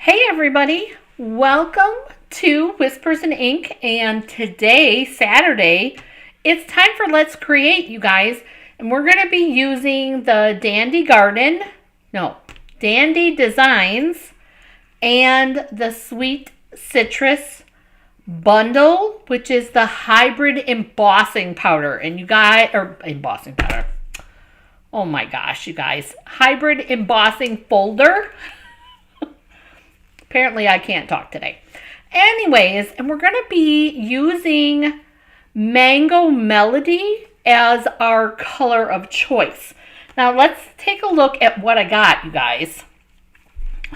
Hey everybody, welcome to Whispers and Ink, and today, Saturday, it's time for Let's Create, you guys, and we're going to be using the Dandy Designs and the Sweet Citrus bundle, which is the hybrid embossing powder, and embossing powder. Oh my gosh, you guys, hybrid embossing folder. Apparently I can't talk today. Anyways, and we're going to be using Mango Melody as our color of choice. Now let's take a look at what I got, you guys.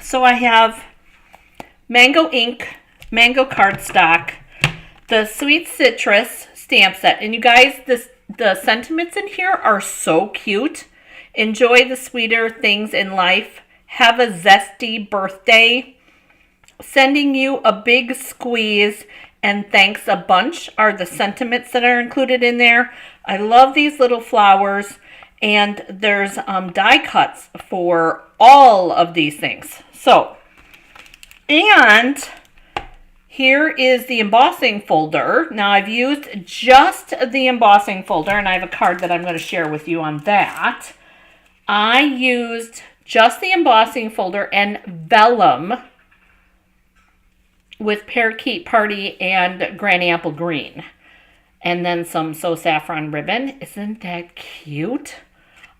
So I have mango ink, mango cardstock, the Sweet Citrus stamp set. And you guys, the sentiments in here are so cute. Enjoy the sweeter things in life. Have a zesty birthday. Sending you a big squeeze, and thanks a bunch are the sentiments that are included in there. I love these little flowers, and there's die cuts for all of these things. So, and here is the embossing folder. Now I've used just the embossing folder, and I have a card that I'm going to share with you on that. I used just the embossing folder and vellum with Parakeet Party and Granny Apple Green. And then some So Saffron ribbon. Isn't that cute?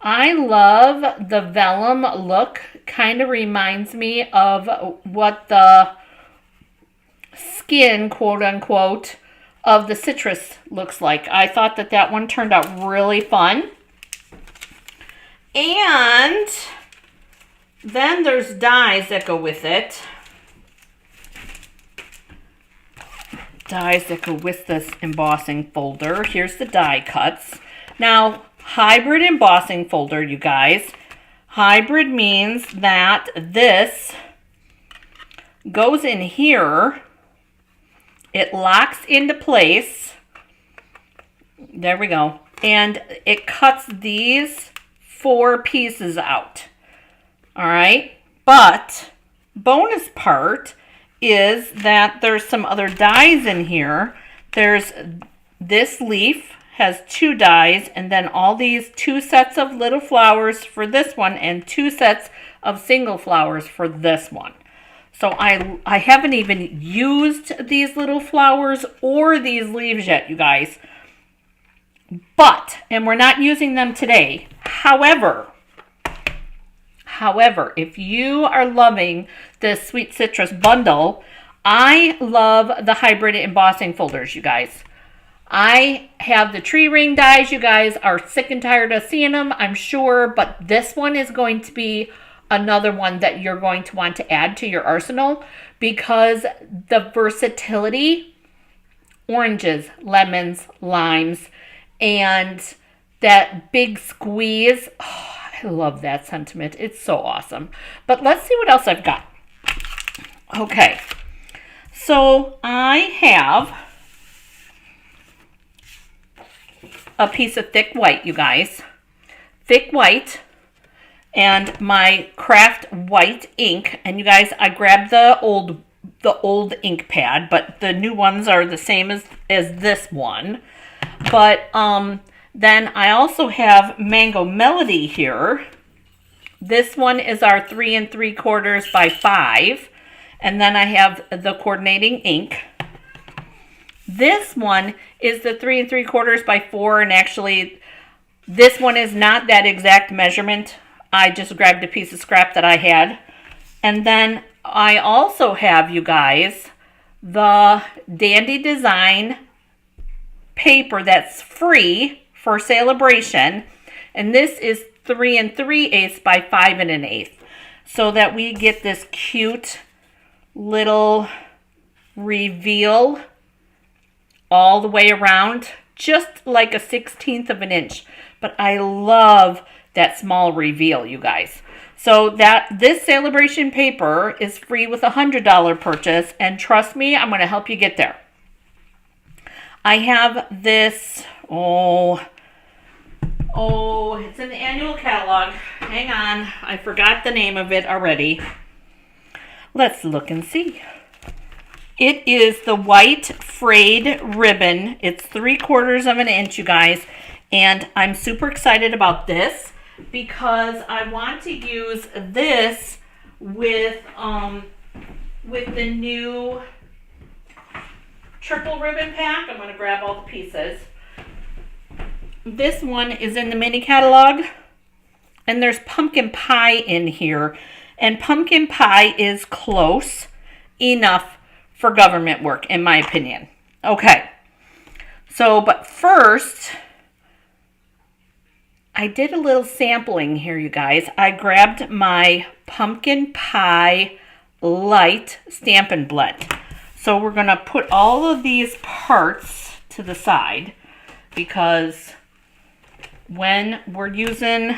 I love the vellum look. Kind of reminds me of what the skin, quote unquote, of the citrus looks like. I thought that one turned out really fun. And then there's dies that go with it. Dies that go with this embossing folder. Here's the die cuts. Now, hybrid embossing folder, you guys. Hybrid means that this goes in here. It locks into place. There we go. And it cuts these 4 pieces out. All right. But bonus part is that there's some other dies in here. There's this leaf has 2 dies, and then all these 2 sets of little flowers for this one and 2 sets of single flowers for this one. So I haven't even used these little flowers or these leaves yet, you guys. And we're not using them today. However, if you are loving this Sweet Citrus bundle, I love the hybrid embossing folders, you guys. I have the tree ring dies. You guys are sick and tired of seeing them, I'm sure, but this one is going to be another one that you're going to want to add to your arsenal because the versatility, oranges, lemons, limes, and that big squeeze. Oh, I love that sentiment. It's so awesome. But let's see what else I've got. Okay. So I have a piece of thick white, you guys. Thick white and my craft white ink. And you guys, I grabbed the old ink pad, but the new ones are the same as this one. But then I also have Mango Melody here. This one is our 3 3/4 by 5. And then I have the coordinating ink. This one is the 3 3/4 by 4. And actually, this one is not that exact measurement. I just grabbed a piece of scrap that I had. And then I also have, you guys, the Dandy Design paper that's free for celebration, and this is 3 3/8 by 5 1/8, so that we get this cute little reveal all the way around, just like a 1/16 of an inch. But I love that small reveal, you guys. So this celebration paper is free with a $100 purchase, and trust me, I'm going to help you get there. I have this, it's in the annual catalog. Hang on, I forgot the name of it already. Let's look and see. It is the white frayed ribbon. It's 3/4 of an inch, you guys. And I'm super excited about this because I want to use this with the new triple ribbon pack. I'm going to grab all the pieces. This one is in the mini catalog, and there's pumpkin pie in here, and pumpkin pie is close enough for government work, in my opinion. Okay, so, but first, I did a little sampling here, you guys. I grabbed my pumpkin pie light Stampin' Blend. So we're going to put all of these parts to the side because when we're using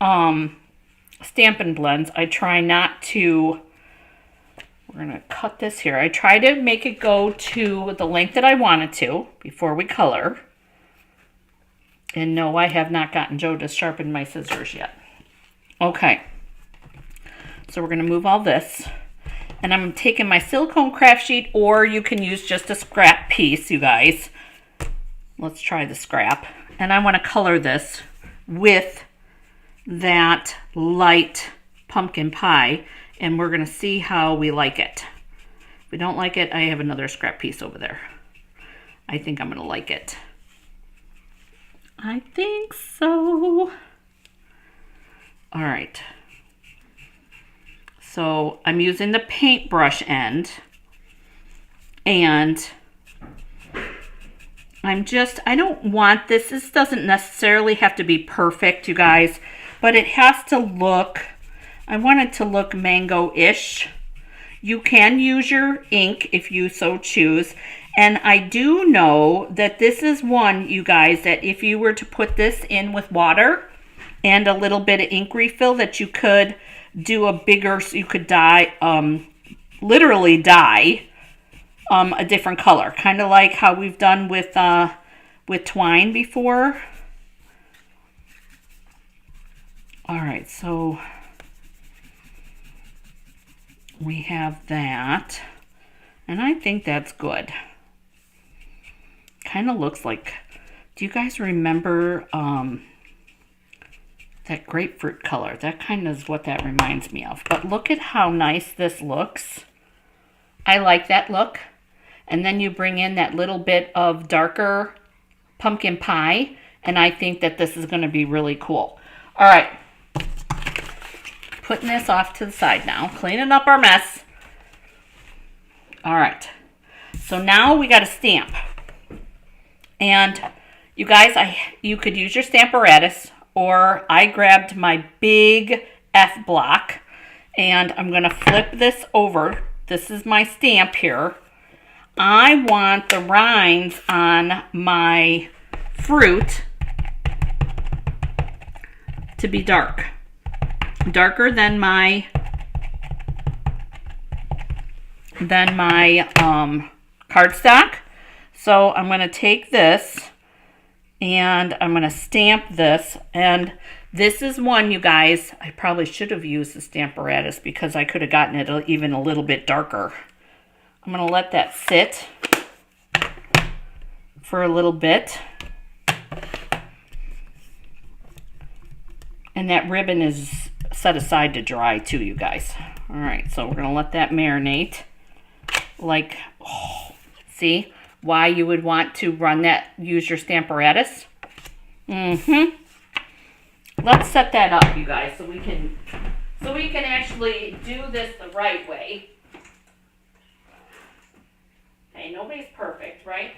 Stampin' Blends, I try not to, we're going to cut this here. I try to make it go to the length that I want it to before we color. And no, I have not gotten Joe to sharpen my scissors yet. Okay. So we're going to move all this. And I'm taking my silicone craft sheet, or you can use just a scrap piece, you guys. Let's try the scrap. And I want to color this with that light pumpkin pie. And we're going to see how we like it. If we don't like it, I have another scrap piece over there. I think I'm going to like it. I think so. All right. So I'm using the paintbrush end, and I don't want this. This doesn't necessarily have to be perfect, you guys, but it has to look, I want it to look mango-ish. You can use your ink if you so choose. And I do know that this is one, you guys, that if you were to put this in with water and a little bit of ink refill, that you could do a bigger, so you could dye, literally dye a different color. Kind of like how we've done with twine before. All right, so we have that. And I think that's good. Kind of looks like, do you guys remember that grapefruit color? That kind of is what that reminds me of. But look at how nice this looks. I like that look. And then you bring in that little bit of darker pumpkin pie, and I think that this is going to be really cool. All right. Putting this off to the side now. Cleaning up our mess. All right. So now we got to stamp. And you guys, you could use your Stamparatus, or I grabbed my big F block, and I'm going to flip this over. This is my stamp here. I want the rinds on my fruit to be dark. Darker than my cardstock. So I'm going to take this and I'm going to stamp this. And this is one, you guys, I probably should have used the Stamparatus because I could have gotten it even a little bit darker. I'm going to let that sit for a little bit. And that ribbon is set aside to dry too, you guys. All right, so we're going to let that marinate. Like, oh, see why you would want to run that, use your Stamparatus. Let's set that up, you guys, so we can actually do this the right way. Hey, nobody's perfect, right?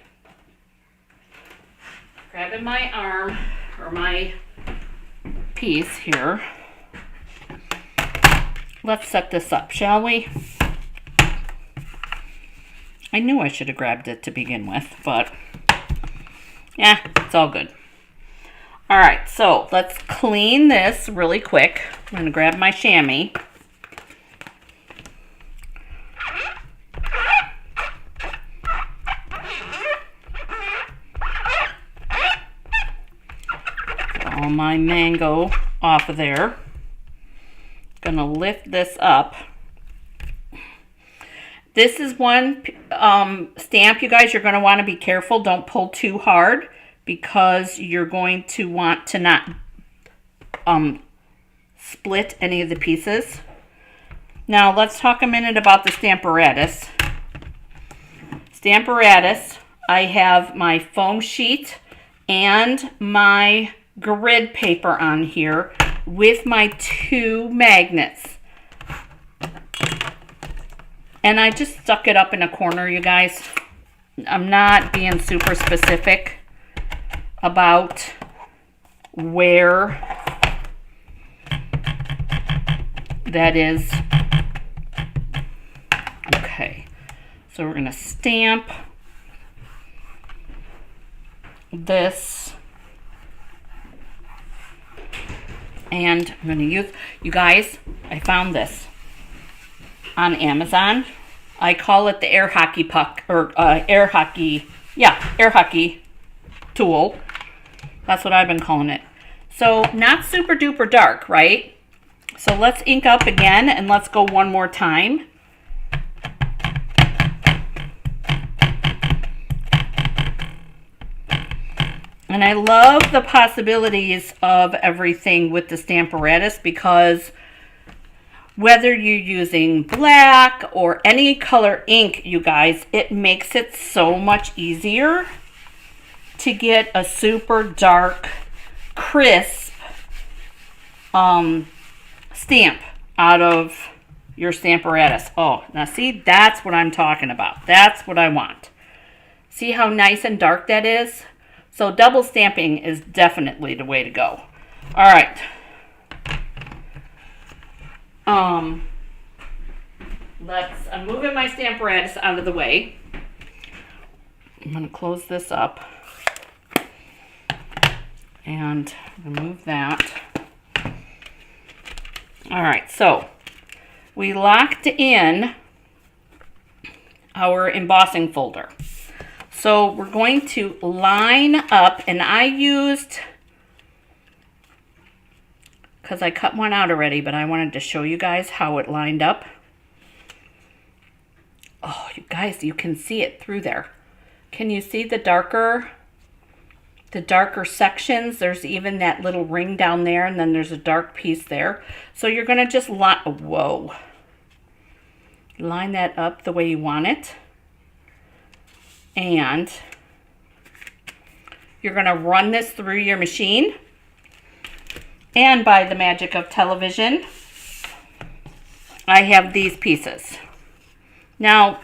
Grabbing my arm or my piece here. Let's set this up, shall we? I knew I should have grabbed it to begin with, but yeah, it's all good. All right, so let's clean this really quick. I'm going to grab my chamois. Get all my mango off of there. gonna lift this up. This is one stamp, you guys, you're gonna wanna be careful. Don't pull too hard because you're going to want to not split any of the pieces. Now let's talk a minute about the Stamparatus. Stamparatus, I have my foam sheet and my grid paper on here with my 2 magnets. And I just stuck it up in a corner, you guys. I'm not being super specific about where that is. Okay, so we're going to stamp this. And I'm going to use, you guys, I found this on Amazon. I call it the air hockey puck, or air hockey tool. That's what I've been calling it. So not super duper dark, right? So let's ink up again and let's go one more time. And I love the possibilities of everything with the Stamparatus because whether you're using black or any color ink, you guys, it makes it so much easier to get a super dark, crisp stamp out of your Stamparatus. Oh, now see, that's what I'm talking about. That's what I want. See how nice and dark that is? So double stamping is definitely the way to go. All right. I'm moving my Stamparatus out of the way. I'm going to close this up. And remove that. All right, so we locked in our embossing folder. So we're going to line up, and I used, because I cut one out already, but I wanted to show you guys how it lined up. Oh, you guys, you can see it through there. Can you see the darker sections? There's even that little ring down there, and then there's a dark piece there. So you're going to just line that up the way you want it. And you're going to run this through your machine. And by the magic of television, I have these pieces. Now,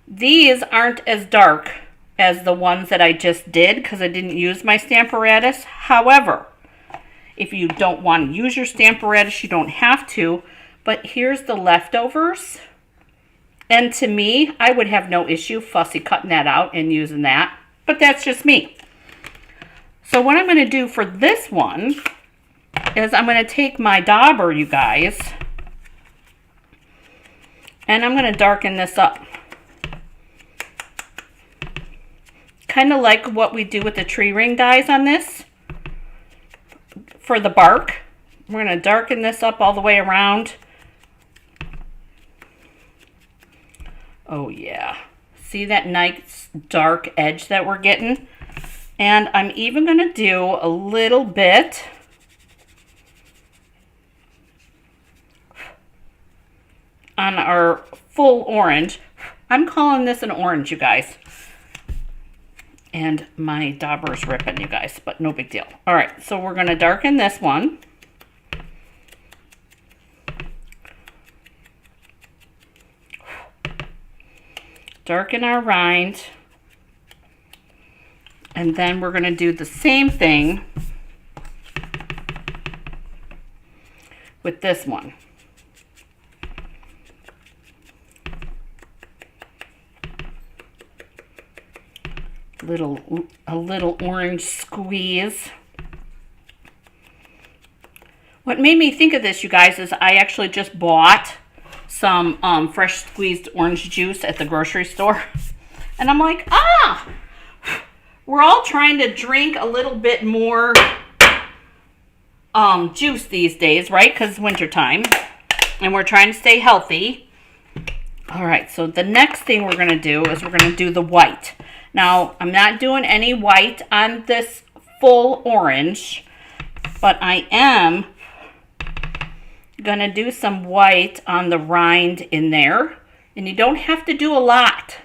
these aren't as dark as the ones that I just did because I didn't use my Stamparatus. However, if you don't want to use your Stamparatus, you don't have to. But here's the leftovers. And to me, I would have no issue fussy cutting that out and using that. But that's just me. So what I'm going to do for this one is I'm going to take my dauber, you guys, and I'm going to darken this up. Kind of like what we do with the tree ring dies on this. For the bark, we're going to darken this up all the way around. Oh yeah, see that nice dark edge that we're getting? And I'm even going to do a little bit on our full orange. I'm calling this an orange, you guys. And my dauber's ripping, you guys, but no big deal. All right, so we're going to darken this one. Darken our rind. And then we're going to do the same thing with this one. A little orange squeeze. What made me think of this, you guys, is I actually just bought some fresh squeezed orange juice at the grocery store. And I'm like, we're all trying to drink a little bit more juice these days, right? Because it's wintertime. and we're trying to stay healthy. All right, so the next thing we're going to do is we're going to do the white. Now, I'm not doing any white on this full orange, but I am going to do some white on the rind in there. And you don't have to do a lot.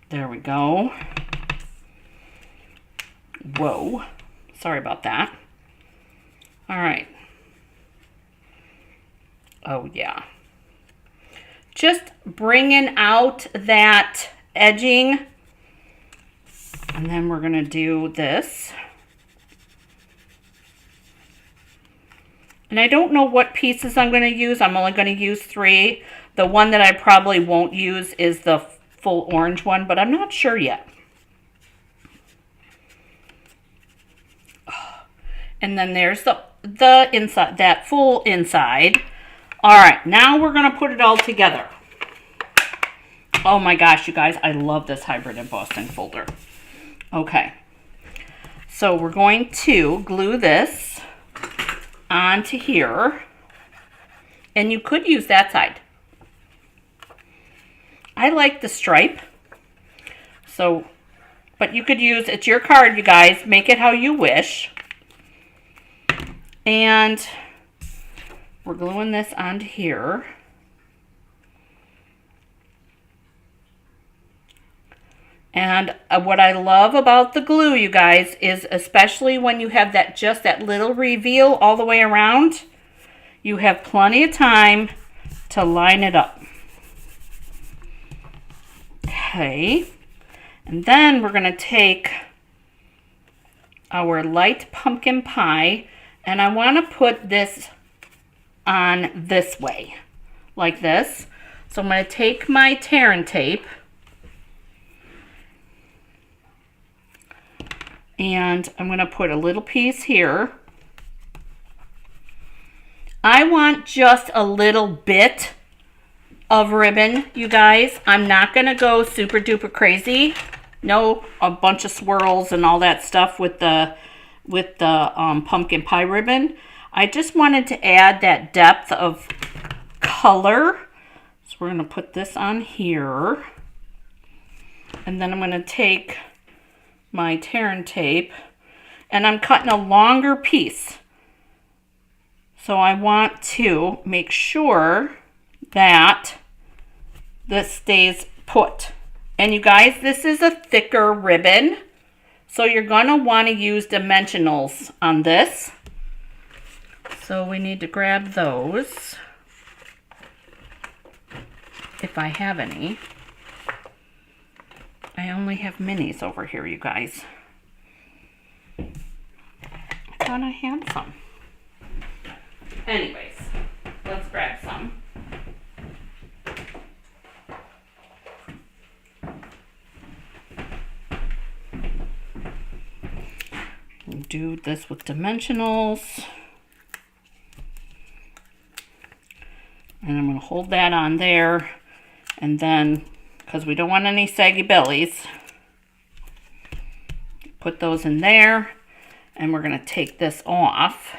There we go. Whoa, sorry about that. All right. Oh yeah. Just bringing out that edging. And then we're gonna do this. And I don't know what pieces I'm gonna use. I'm only gonna use 3. The one that I probably won't use is the full orange one, but I'm not sure yet. And then there's the inside, that full inside. All right, now we're gonna put it all together. Oh my gosh, you guys, I love this hybrid embossing folder. Okay, so we're going to glue this onto here. And you could use that side. I like the stripe. So, but you could use, it's your card, you guys. Make it how you wish. And we're gluing this onto here. And what I love about the glue, you guys, is especially when you have that just that little reveal all the way around, you have plenty of time to line it up. Okay. And then we're going to take our light pumpkin pie, and I want to put this on this way, like this. So I'm going to take my tear and tape, and I'm going to put a little piece here. I want just a little bit of ribbon, you guys. I'm not going to go super duper crazy. No, a bunch of swirls and all that stuff with the pumpkin pie ribbon. I just wanted to add that depth of color. So we're going to put this on here. And then I'm going to take my tear and tape, and I'm cutting a longer piece. So I want to make sure that this stays put. And you guys, this is a thicker ribbon, so you're going to want to use dimensionals on this. So we need to grab those, if I have any. I only have minis over here, you guys. I thought I had some. Anyways, let's grab some. Do this with dimensionals. And I'm going to hold that on there. And then, because we don't want any saggy bellies, put those in there. And we're going to take this off.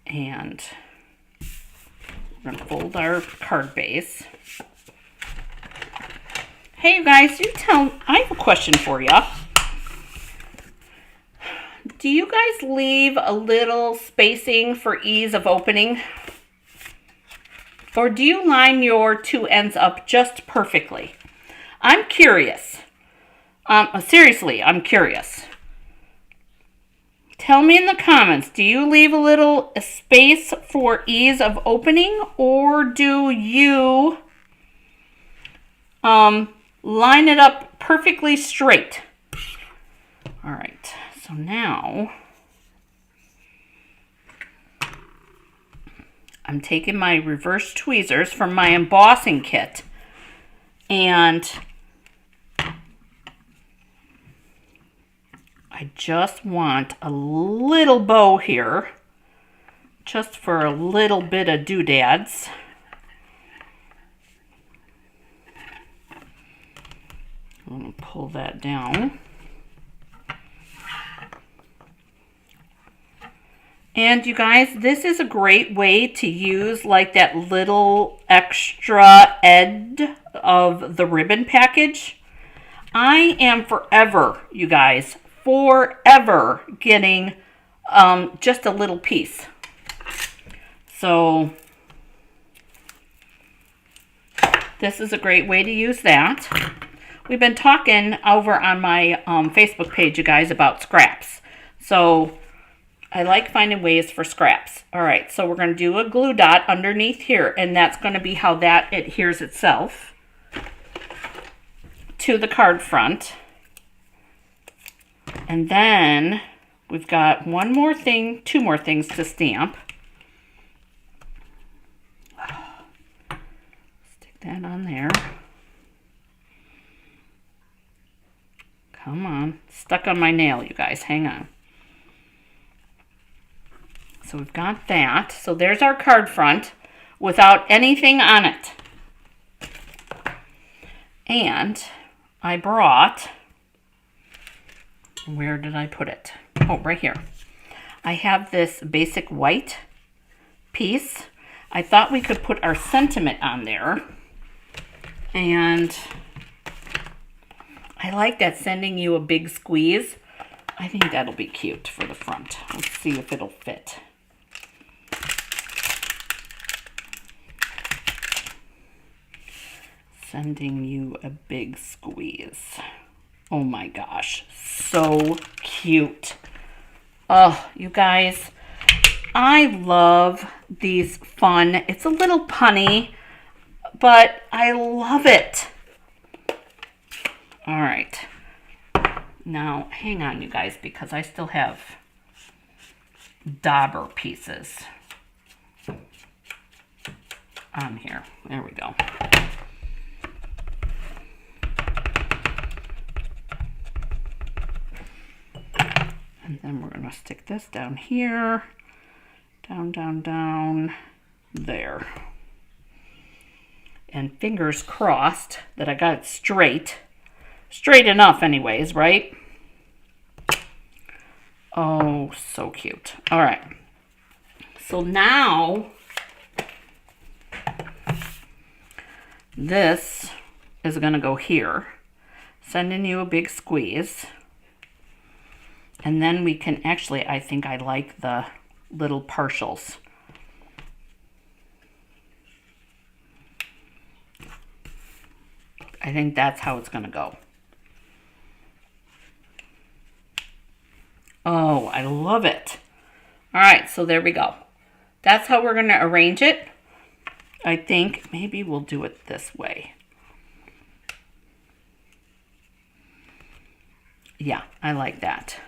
And we're going to fold our card base. Hey, you guys, I have a question for you. Do you guys leave a little spacing for ease of opening? Or do you line your two ends up just perfectly? I'm curious. Seriously, I'm curious. Tell me in the comments, do you leave a little space for ease of opening, or do you line it up perfectly straight? All right, so now I'm taking my reverse tweezers from my embossing kit, and I just want a little bow here, just for a little bit of doodads. I'm going to pull that down. And you guys, this is a great way to use like that little extra edge of the ribbon package. I am forever, you guys, forever getting just a little piece. So this is a great way to use that. We've been talking over on my Facebook page, you guys, about scraps. So I like finding ways for scraps. All right, so we're going to do a glue dot underneath here, and that's going to be how that adheres itself to the card front. And then we've got one more thing, two more things to stamp. Stick that on there. Come on, stuck on my nail, you guys, hang on. So we've got that. So there's our card front without anything on it. And I brought, where did I put it? Oh, right here. I have this basic white piece. I thought we could put our sentiment on there. And I like that, sending you a big squeeze. I think that'll be cute for the front. Let's see if it'll fit. Sending you a big squeeze. Oh my gosh, so cute. Oh, you guys, I love these fun. It's a little punny, but I love it. All right. Now, hang on, you guys, because I still have dauber pieces on here. There we go. And then we're going to stick this down here, down, down, down, there. And fingers crossed that I got it straight. Straight enough anyways, right? Oh, so cute. All right. So now, this is going to go here. Sending you a big squeeze. And then we can actually, I think I like the little partials. I think that's how it's going to go. Oh, I love it. All right, so there we go. That's how we're going to arrange it. I think maybe we'll do it this way. Yeah, I like that.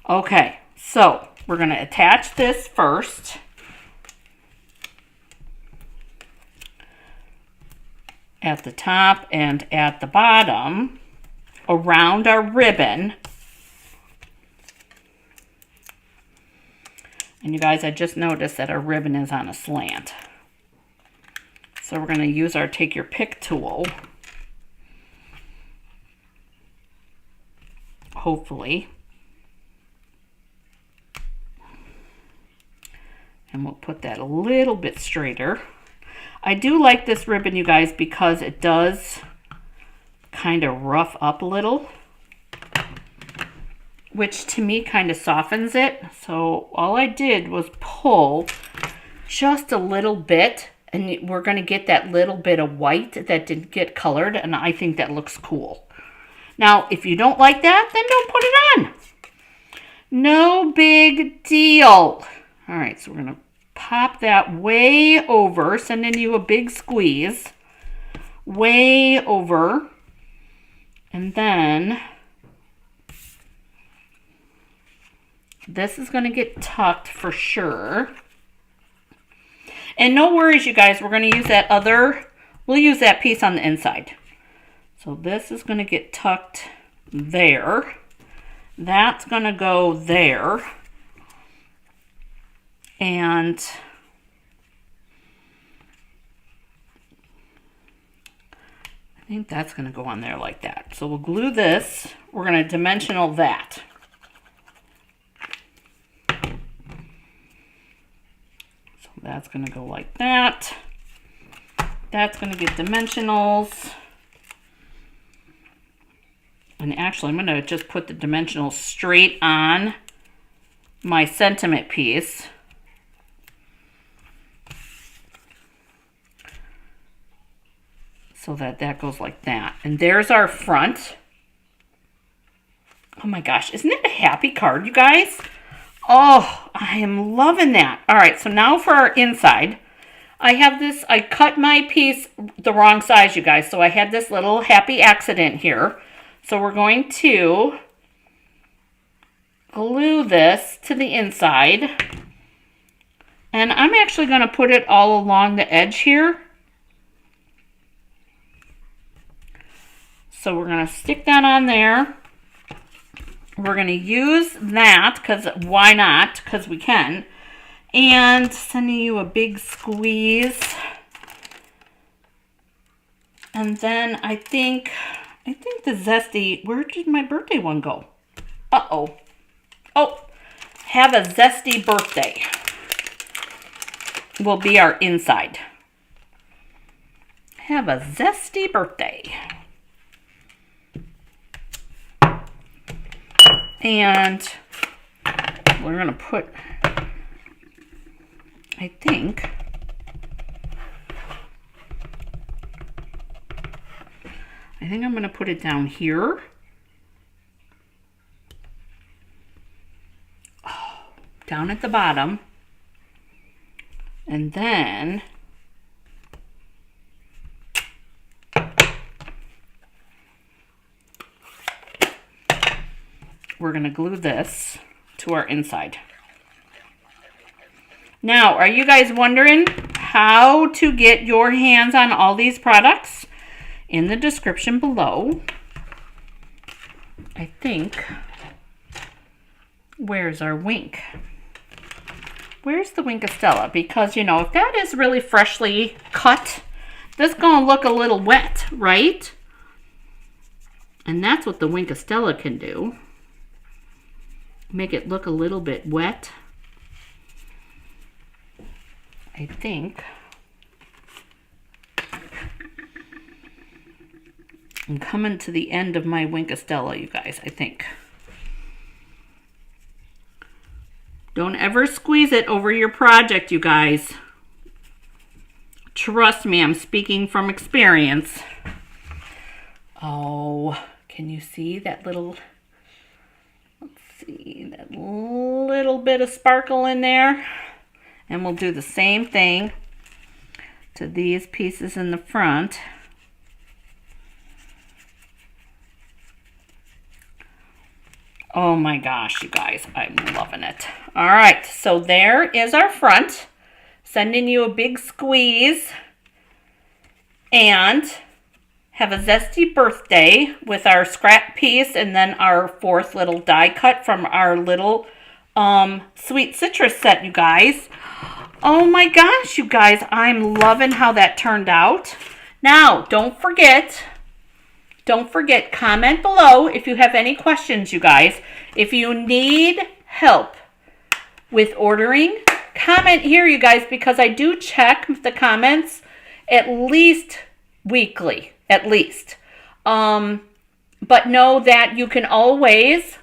Okay, so we're going to attach this first. At the top and at the bottom around our ribbon. And you guys, I just noticed that our ribbon is on a slant. So we're going to use our Take Your Pick tool. Hopefully. And we'll put that a little bit straighter. I do like this ribbon, you guys, because it does kind of rough up a little, which to me kind of softens it. So all I did was pull just a little bit, and we're going to get that little bit of white that didn't get colored, and I think that looks cool. Now, if you don't like that, then don't put it on. No big deal. All right, so we're going to pop that way over, sending you a big squeeze. Way over. And then this is going to get tucked for sure. And no worries, you guys, we're going to use that we'll use that piece on the inside. So this is going to get tucked there. That's going to go there. And I think that's going to go on there like that. So we'll glue this. We're going to dimensional that. So that's going to go like that. That's going to get dimensionals. And actually, I'm going to just put the dimensionals straight on my sentiment piece. So that goes like that. And there's our front. Oh my gosh, isn't it a happy card, you guys? Oh, I am loving that. All right, so now for our inside. I have this, I cut my piece the wrong size, you guys. So I had this little happy accident here. So we're going to glue this to the inside. And I'm actually going to put it all along the edge here. So we're going to stick that on there. We're going to use that, because why not? Because we can. And sending you a big squeeze. And then I think the zesty, where did my birthday one go? Uh-oh. Oh, have a zesty birthday will be our inside. Have a zesty birthday. And we're going to put, I think I'm going to put it down here. Oh, down at the bottom. And then we're going to glue this to our inside. Now, are you guys wondering how to get your hands on all these products? In the description below, I think, where's our Wink? Where's the Wink Estella? Because, you know, if that is really freshly cut, this is going to look a little wet, right? And that's what the Wink Estella can do. Make it look a little bit wet. I think. I'm coming to the end of my Wink Estella, you guys, I think. Don't ever squeeze it over your project, you guys. Trust me, I'm speaking from experience. Oh, can you see that little, let's see, that little bit of sparkle in there? And we'll do the same thing to these pieces in the front. Oh my gosh, you guys, I'm loving it. All right, so there is our front. Sending you a big squeeze. And have a zesty birthday with our scrap piece and then our fourth little die cut from our little sweet citrus set, you guys. Oh my gosh, you guys, I'm loving how that turned out. Now, don't forget, comment below if you have any questions, you guys. If you need help with ordering, comment here, you guys, because I do check the comments at least weekly, at least. But know that you can always,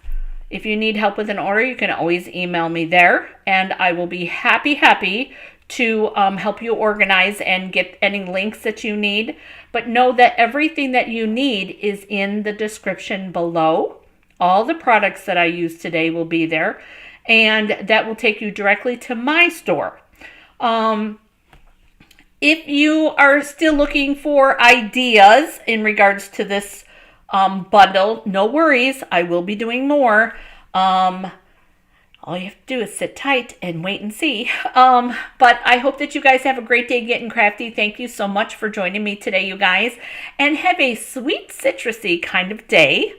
if you need help with an order, you can always email me there, and I will be happy to help you organize and get any links that you need. But know that everything that you need is in the description below. All the products that I use today will be there, and that will take you directly to my store. If you are still looking for ideas in regards to this bundle, no worries, I will be doing more. All you have to do is sit tight and wait and see. But I hope that you guys have a great day getting crafty. Thank you so much for joining me today, you guys. And have a sweet citrusy kind of day.